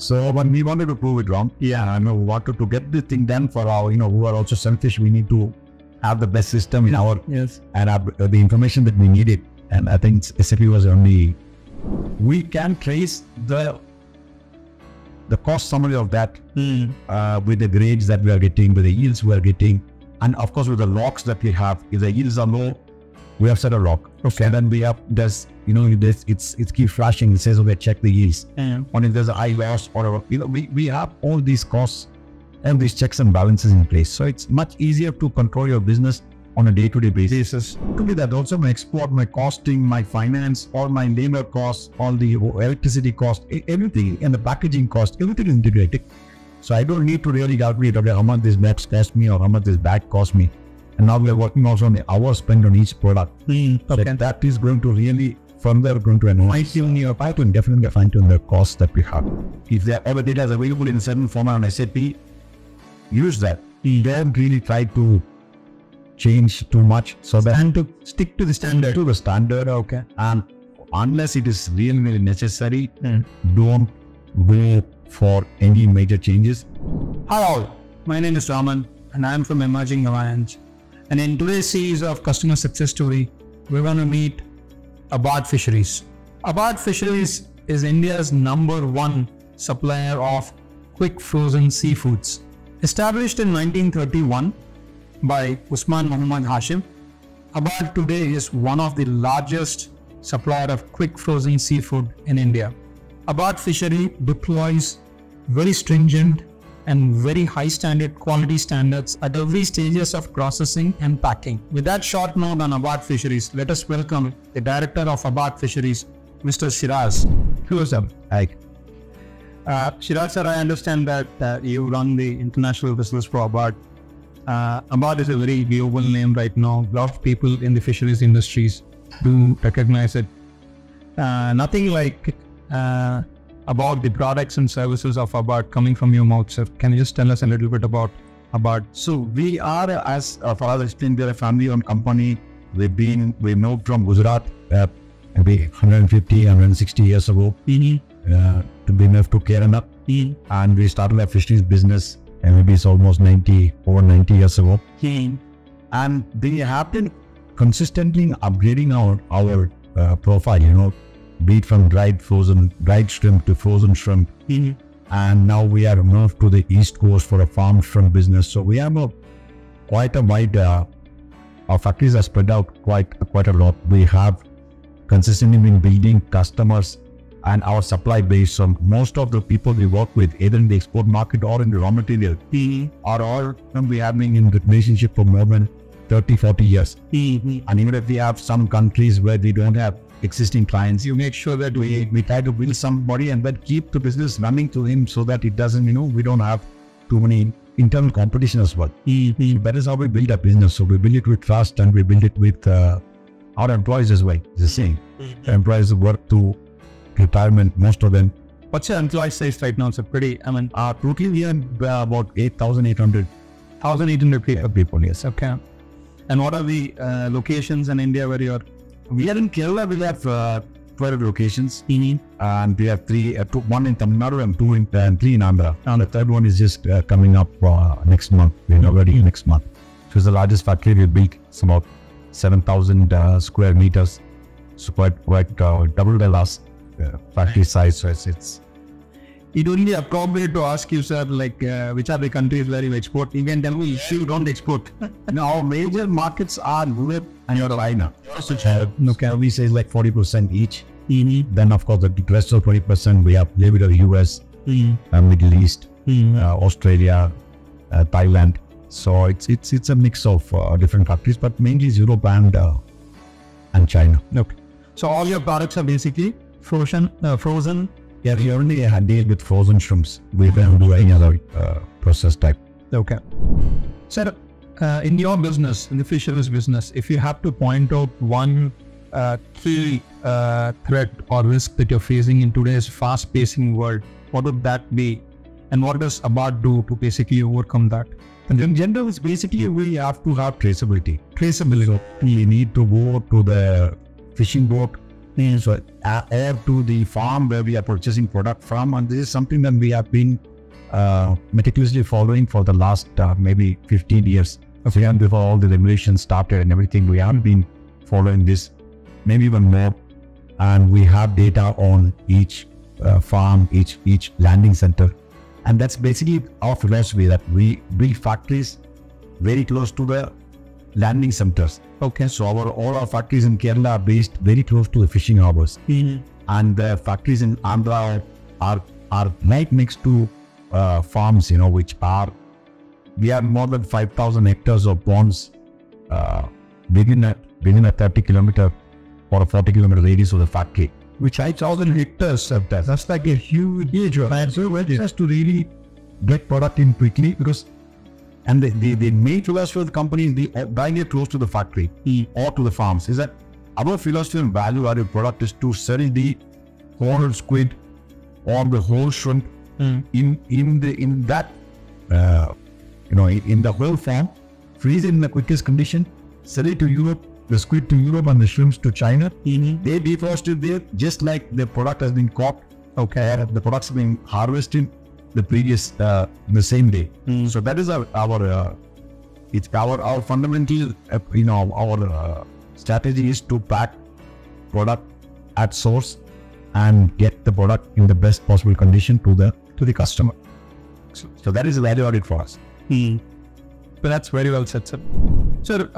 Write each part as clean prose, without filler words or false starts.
So, but we wanted to prove it wrong. Yeah, and we wanted to get the thing done for our, who are also selfish. We need to have the best system in our, and have the information that we needed. And I think SAP was only, we can trace the cost summary of that with the grades that we are getting, with the yields we are getting, and of course with the logs that we have. If the yields are low, we have set a log. Okay. And then we have it keeps flashing. It says, okay, check the yields. Or if there's a high loss or we have all these costs and these checks and balances in place. So it's much easier to control your business on a day-to-day basis. To be that also my export, my costing, my finance, all my labor costs, all the electricity cost, everything, and the packaging cost, everything is integrated. So I don't need to really calculate, okay, how much this box cost me or how much this bag cost me. And now we are working also on the hours spent on each product. So that is going to really further going to fine-tune your pipeline, definitely fine-tune the costs that we have. If there ever data is available in a certain format on SAP, use that. Don't really try to change too much, so that and to stick to the standard. Okay. And unless it is really, really necessary, don't go for any major changes. Hello, my name is Raman and I am from Emerging Alliance. And in today's series of customer success story, we're going to meet Abad Fisheries. Abad Fisheries is India's #1 supplier of quick frozen seafoods. Established in 1931 by Usman Muhammad Hashim, Abad today is one of the largest supplier of quick frozen seafood in India. Abad Fishery deploys very stringent and very high standard quality standards at every stages of processing and packing. With that short note on Abad Fisheries, let us welcome the director of Abad Fisheries, Mr. Sheraz. Hello, sir. Hi. Sheraz sir, I understand that you run the international business for Abad. Abad is a very global name right now. A lot of people in the fisheries industries do recognize it. Nothing like about the products and services of Abad coming from your mouth, sir. Can you just tell us a little bit about Abad? So we are, as Father explained, we are a family-owned company. We moved from Gujarat maybe 150, 160 years ago to be moved to Kerala, and we started a fisheries business. And maybe it's almost over 90 years ago. And they have been consistently upgrading our profile, be it from dried shrimp to frozen shrimp. And now we are moved to the East Coast for a farm shrimp business. So we have quite a wide, our factories are spread out quite a lot. We have consistently been building customers and our supply base. So most of the people we work with, either in the export market or in the raw material, are all we have been in relationship for more than 30, 40 years. And even if we have some countries where we don't have existing clients, you make sure that we try to build somebody and then keep the business running to him so that it doesn't, we don't have too many internal competition as well. That is how we build a business. So we build it with trust and we build it with our employees as well. It's the same. Employees work to retirement, most of them. What's your employee size right now? It's a pretty, totally we are about 8,800. 1,800 people, yes. Okay. And what are the locations in India where you're? We are in Kerala, we have 12 locations. And we have one in Tamil Nadu and three in Andhra. And the third one is just coming up next month. We're already next month. So it's the largest factory we built. It's about 7,000 square meters. So quite double the last factory size. So it would be appropriate to ask you, sir, which are the countries where you export? You can tell me if you don't export. Now, our major markets are Europe and China. We say 40% each. Then, of course, the rest of 20% we have a little bit of US, Middle East, Australia, Thailand. So it's a mix of different countries, but mainly Europe and China. Okay. So all your products are basically frozen. Yeah, we only deal with frozen shrimps. We don't do any other process type. Okay. Sir, in your business, in the fisheries business, if you have to point out one key threat or risk that you're facing in today's fast-pacing world, what would that be? And what does Abad do to basically overcome that? And in general, it's basically we have to have traceability. We need to go to the fishing boat So or to the farm where we are purchasing product from, and this is something that we have been meticulously following for the last maybe 15 years. So even before all the regulations started and everything, we have been following this, maybe even more. And we have data on each farm, each landing center. And that's basically our philosophy, that we build factories very close to the landing centers. Okay. So all our factories in Kerala are based very close to the fishing harbors. And the factories in Andhra are right next to farms, which we have more than 5,000 hectares of ponds within a 30 kilometer or a 40 kilometer radius of the factory. Which 5,000 hectares of that. That's like a huge land. So it has to really Get product in quickly, because and the main philosophy of the company is the buying it close to the factory or to the farms. Is that our philosophy and value added product is to sell the whole squid or the whole shrimp in the whole farm, freeze it in the quickest condition, sell it to Europe, the squid to Europe and the shrimps to China. They defrost it there, just like the product has been caught. Okay, the products have been harvested the same day. So that is our fundamental, our strategy is to pack product at source and get the product in the best possible condition to the customer. So that is value added for us. But that's very well said, sir. Sir,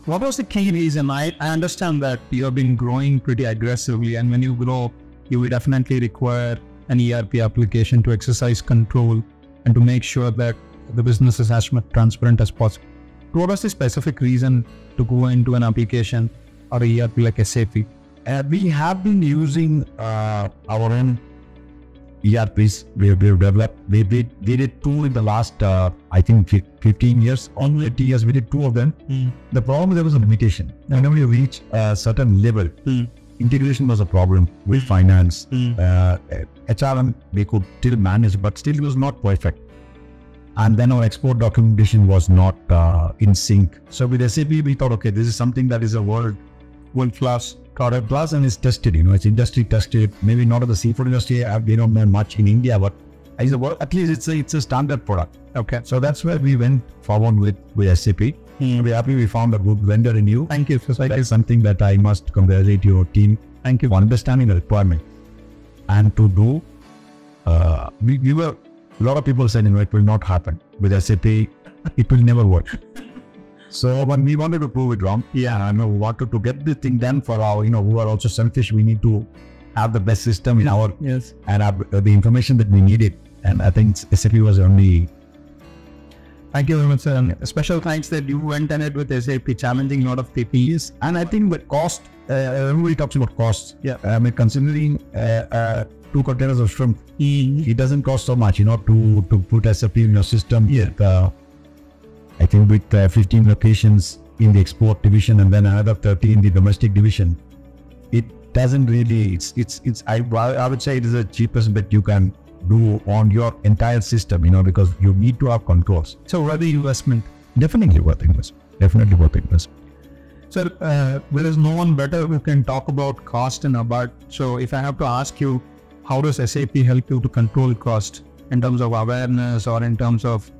what was the key reason? I understand that you have been growing pretty aggressively, and when you grow, you will definitely require an ERP application to exercise control and to make sure that the business is as much transparent as possible. What was the specific reason to go into an application or a ERP like SAP? We have been using our own ERPs. We've developed. We did two in the last, I think, 15 years. On 30 years, we did two of them. The problem, there was a limitation. Whenever you reach a certain level, integration was a problem with finance. HRM, we could still manage, but still it was not perfect. And then our export documentation was not in sync. So with SAP, we thought, okay, this is something that is a world-class product class, and it's tested. It's industry tested. Maybe not at the seafood industry. They don't know much in India, but at least it's a standard product. Okay. So that's where we went forward with SAP. We're happy we found a good vendor in you. Thank you. That's something that I must congratulate your team. Thank you for understanding the requirement. And to do, we were, a lot of people said, it will not happen. With SAP, it will never work. So when we wanted to prove it wrong, and we wanted to get the thing done for our, who are also selfish, we need to have the best system in our, and have the information that we needed. And I think SAP was only. Thank you very much, sir. And special thanks that you went ahead with SAP, challenging a lot of people. And I think with cost, everybody talks about costs. Considering 2 containers of shrimp, it doesn't cost so much, to put SAP in your system. I think with 15 locations in the export division and then another 30 in the domestic division, it doesn't really. I would say it is the cheapest bet you can do on your entire system, because you need to have controls. So worth the investment. Definitely worth investment. Sir, there is no one better who can talk about cost in Abad. So if I have to ask you, how does SAP help you to control cost in terms of awareness or in terms of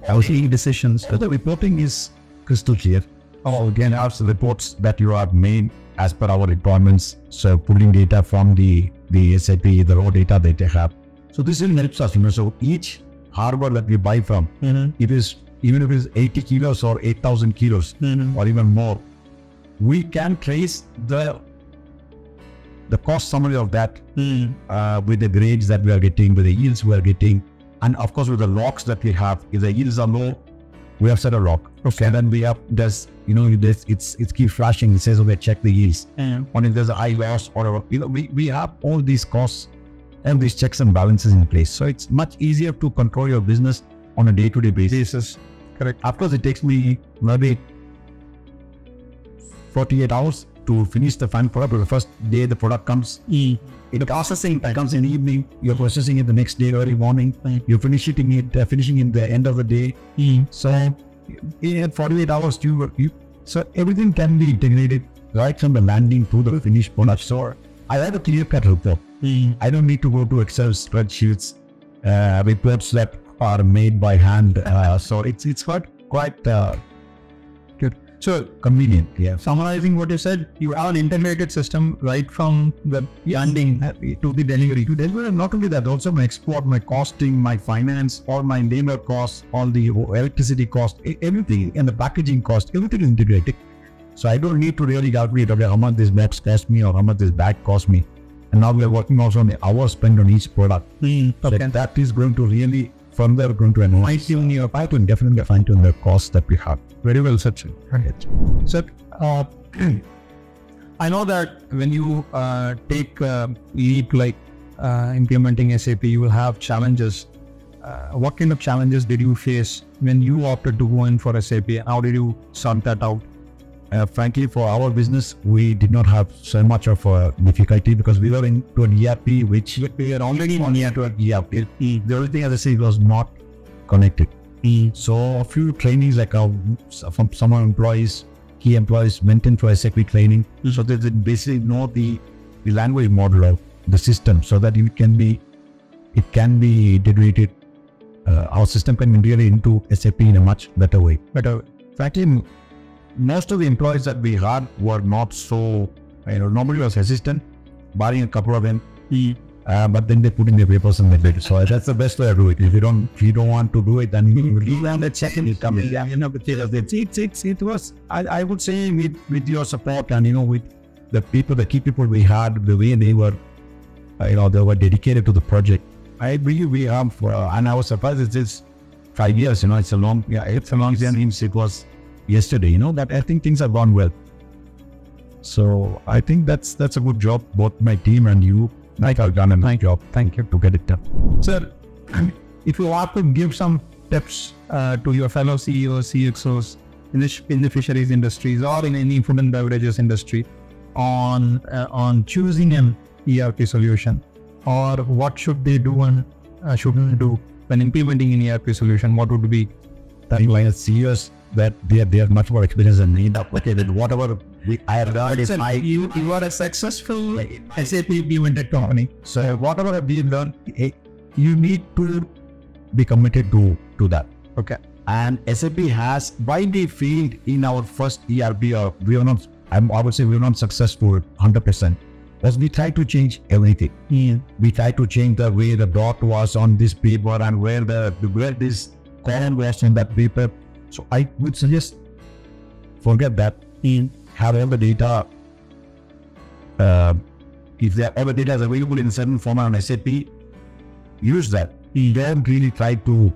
decisions? So the reporting is crystal clear. Again, our reports that you have made as per our requirements. So pulling data from the SAP, the raw data that they have. So this really helps us. So each harbor that we buy from, it is, even if it is 80 kilos or 8,000 kilos or even more, we can trace the cost summary of that with the grades that we are getting, with the yields we are getting, and of course with the logs that we have. If the yields are low, we have set a log. Okay. And then we have it keeps flashing. It says, okay, check the yields. Or if there's a high loss or we have all these costs and these checks and balances in place. So it's much easier to control your business on a day-to-day basis. Correct. Of course, it takes me maybe 48 hours to finish the final product. But the first day the product comes, processing comes in the evening. You're processing it the next day, early morning. You're finishing in the end of the day. So in 48 hours, so everything can be integrated right from the landing to the finished product. So I have a clear-cut report. I don't need to go to Excel spreadsheets, reports that are made by hand. So it's quite Good. So convenient. Yeah. summarizing what you said, you have an integrated system right from the landing to the delivery. To deliver, and not only that, also my export, my costing, my finance, all my labor costs, all the electricity cost, everything, and the packaging cost, everything is integrated. So I don't need to really calculate, okay, how much this box cost me or how much this bag cost me. And now we are working also on the hours spent on each product. So that is going to really further going to fine-tune your Python, definitely fine-tune the cost that we have. Very well said, sir. Sir, I know that when you take leap like implementing SAP, you will have challenges. What kind of challenges did you face when you opted to go in for SAP? How did you sort that out? Frankly, for our business, we did not have so much of a difficulty because we were into an ERP, which we were already on ERP. The only thing, as I say, was not connected. So a few trainees, like from some employees, key employees, went in for SAP training. So they basically know the language model of the system, so that it can be integrated. Our system can be really into SAP in a much better way. Frankly, most of the employees that we had were not so, nobody was hesitant, barring a couple of them. But then they put in their papers and they did it. So that's the best way to do it. If you don't want to do it, then you leave the check and it comes. It was, I would say, with your support and with the key people we had, the way they were, they were dedicated to the project. I believe we have, and I was surprised it's just 5 years. It's a long time. It was yesterday, that I think things have gone well. So I think that's a good job, both my team and you. I have done a nice job. Thank you to get it done. Sir, if you want to give some tips to your fellow CEOs, CXOs in the fisheries industries or in any food and beverages industry on choosing an ERP solution, or what should they do and shouldn't do when implementing an ERP solution, what would be? Like CEOs, that they have much more experience than me. Whatever I have learned is you are a successful SAP implemented company. So whatever we learned, you need to be committed to that. Okay. And SAP has, why they failed in our first ERP, we were not, I would say we were not successful 100%. Because we tried to change everything. We tried to change the way the dot was on this paper and where this column was on that paper. So I would suggest, forget that. Have ever data, if there ever data is available in a certain format on SAP, use that. Don't really try to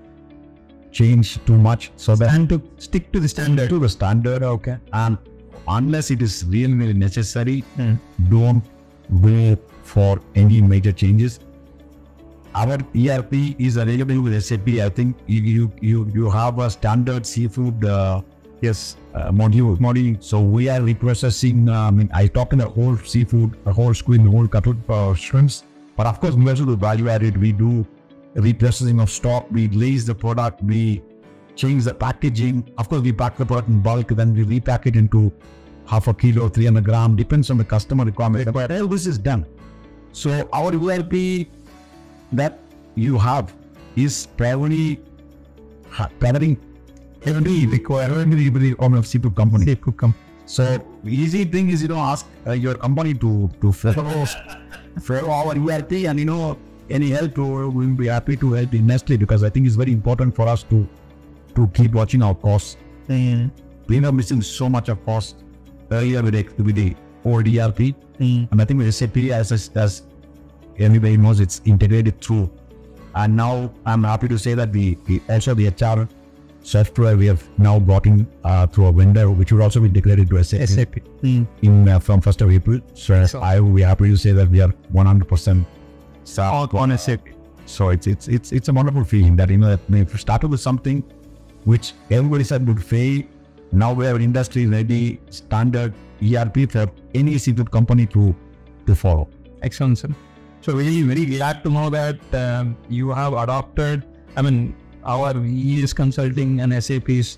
change too much, so that and to stick to the standard. Okay. And unless it is really necessary, don't go for any major changes. Our ERP is available with SAP. I think you have a standard seafood module. So we are reprocessing. I talk in the whole seafood, a whole squid, the whole cutlet shrimps. But of course, most of the value added, we do reprocessing of stock. We glaze the product. We change the packaging. Of course, we pack the product in bulk. Then we repack it into half a kilo, 300 grams. Depends on the customer requirement. But all this is done. So our ERP that you have is primarily every requirement of seafood company. So easy thing is, ask your company to follow our ERP, and any help, we'll be happy to help immensely, because I think it's very important for us to keep watching our costs. We are missing so much of cost earlier with the old ERP, and I think with SAP, as everybody knows, it's integrated through. And now I'm happy to say that we also the HR software we have now brought in through a vendor, which will also be integrated to SAP. From 1st of April. So I will be happy to say that we are 100% on SAP. So it's a wonderful feeling that we started with something which everybody said would fail. Now we have an industry ready standard ERP for any seafood company to follow. Excellent, sir. So really very glad to know that you have adopted, our ES Consulting and SAP's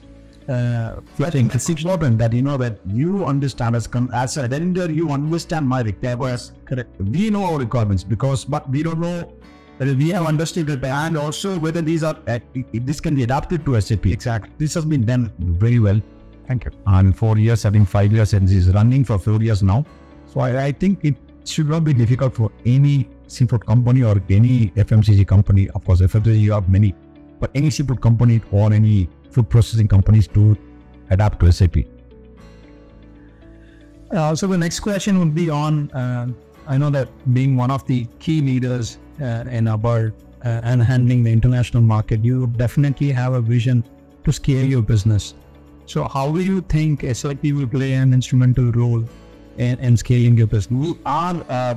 I think it's important that that you understand as a vendor, you understand my requirements. Correct. We know our requirements but we don't know that we have understood it and also whether these are this can be adapted to SAP. Exactly. This has been done very well. Thank you. And 4 years, I think 5 years, and this is running for 4 years now. So I think it should not be difficult for any seafood company or any FMCG company. Of course, FMCG you have many, but any seafood company or any food processing companies to adapt to SAP. So the next question would be on, I know that being one of the key leaders in Abad and handling the international market, you definitely have a vision to scale your business. So how do you think SAP will play an instrumental role in scaling your business?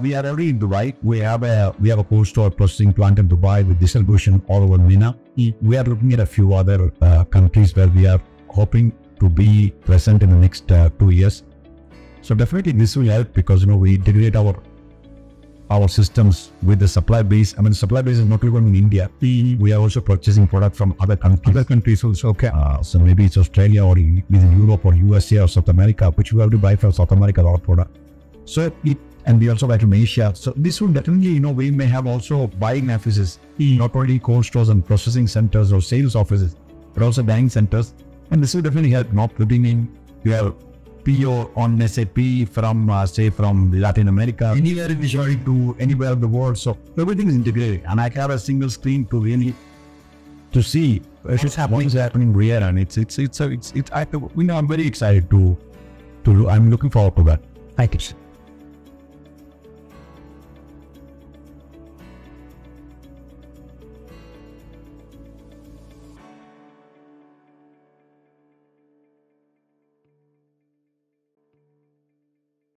We are already in Dubai. We have a cold store processing plant in Dubai with distribution all over MENA. We are looking at a few other countries where we are hoping to be present in the next 2 years. So definitely this will help because we integrate our systems with the supply base. I mean, supply base is not even in India. We are also purchasing product from other countries. Other countries also. Okay. So maybe it's Australia or within Europe or USA or South America, which we have to buy from South America a lot of product. So and we also buy from Asia. So this will definitely, we may have also buying offices, not only cold stores and processing centers or sales offices, but also buying centers. And this will definitely help not putting in your PO on SAP from Latin America, anywhere in Asia to anywhere in the world. So everything is integrated, and I have a single screen to really see what is happening here, and I'm very excited to I'm looking forward to that. Thank you.